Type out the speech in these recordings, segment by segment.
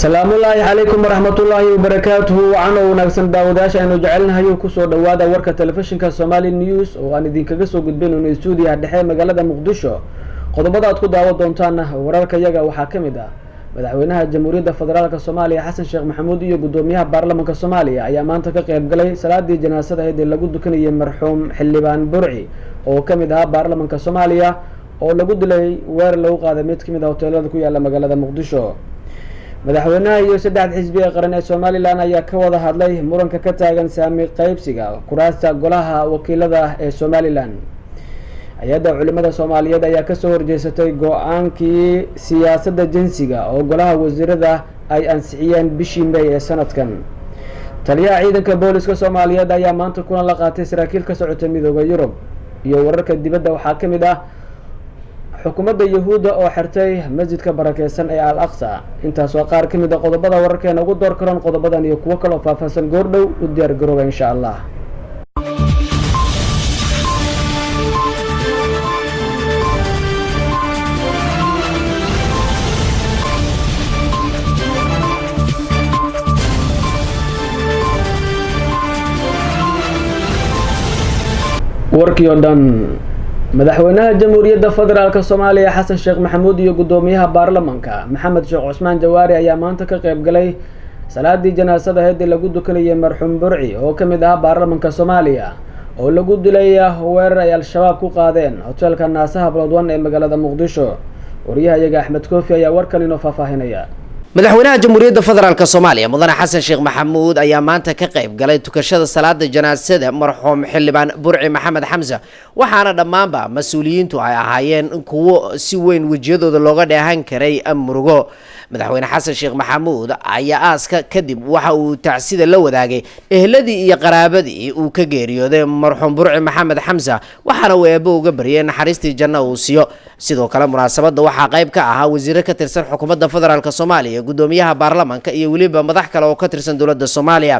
salaamu Allaahi calaykum waraxmatullaahi wabarakaatuhu waxaan wanaagsan daawadayaasha aynu jecelnahay ku soo dhawaada warka telefishinka Somali News oo aan idinkaga soo gudbinayno stuudiyaha dhexe magaalada Muqdisho. Qodobada aad ku daawan doontaan wararka yaga waxaa kamid ah madaxweynaha Jamhuuriyadda Federaalka Soomaaliya Xasan Sheekh Maxamuud iyo gudoomiyaha baarlamaanka Soomaaliya ayaa maanta ka qayb galay salaadii janaasada ee lagu dukanayay marxuum Xildhibaan Burci oo kamid ah baarlamaanka Soomaaliya oo lagu dilay weer lagu qaaday mid kamid ah hoteelada ku yaala magaalada Muqdisho. madaxweynaha iyo saddex xisbi qaran ee Soomaaliland ayaa ka wada hadlay muranka ka taagan saami qaybsiga kuraasta golaha wakiilada ee Soomaaliland. hay'adda culimada Soomaaliyeed ayaa ka soo horjeesatay go'aankii siyaasadda jinsiga oo golaha wasiirada ay ansixiyeen bishii May ee sanadkan. taliyaha ciidanka booliska Soomaaliyeed ayaa maanta kulan la qaatay saraakiil ka socota midowga Yurub. iyo wararka dibadda waxaa kamid ah xukuumadda Yahuudda oo xirtay masjidka barakeysan ee Al-Aqsa. intaas waa qaar kamid ah qodobada wararkeena ugu door karan qodobadan iyo kuwa kale oo faahfaahsan goordhow u diyaar garooba insha Allah. warkii oo dhan madaxweynaha Jamhuuriyadda Federaalka Soomaaliya Xasan Sheekh Maxamuud iyo gudoomiyaha baarlamaanka Maxamed Sheekh Cusmaan Jawaari ayaa maanta ka qayb galay salaadii janaasada ee lagu dukanayay marxuum Burci oo kamid ah baarlamaanka Soomaaliya oo lagu dilay weerar ay al-shabaab ku qaadeen hoteelka Naasaha Bloodwan ee magaalada Muqdisho. wariyaha Axmed Koofi ayaa warkan inoo faahfaahinaya. madaxweynaha Jamhuuriyadda Federaalka Soomaaliya mudane Xasan Sheekh Maxamuud ayaa maanta ka qayb galay tukashada salaada janaasada marxuum Xildhibaan Burci Maxamed Xamza waxaana dhammaanba mas'uuliyiintu ay ahaayeen kuwo si weyn wajiyadooda looga dheehan karay murugo. madaxweyne Xasan Sheekh Maxamuud ayaa aaska kadib waxa uu tacsida la wadaagay ehladii iyo qaraabadii uu ka geeriyooday marxuum Burci Maxamed Xamza waxaana uu eebo uga bariyay naxariistii janno uu siiyo. sidoo kale munaasabada waxaa qayb ka ahaa wasiiro ka tirsan xukuumadda federaalka Soomaaliya gudoomiyaha baarlamaanka iyo waliba madax kale oo ka tirsan dawladda Soomaaliya.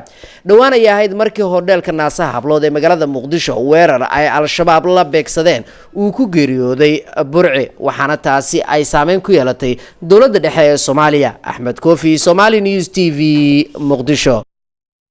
dhawaan ay ahayd markii hoteelka Naasaha Blood ee magaalada Muqdisho weerar ay al-shabaab la beegsadeen uu ku geeriyooday Burci waxaana taasi ay saameyn ku yeelatay dawladda dhexe ee Soomaaliya. Axmed Koofi, Somali News TV, Muqdisho.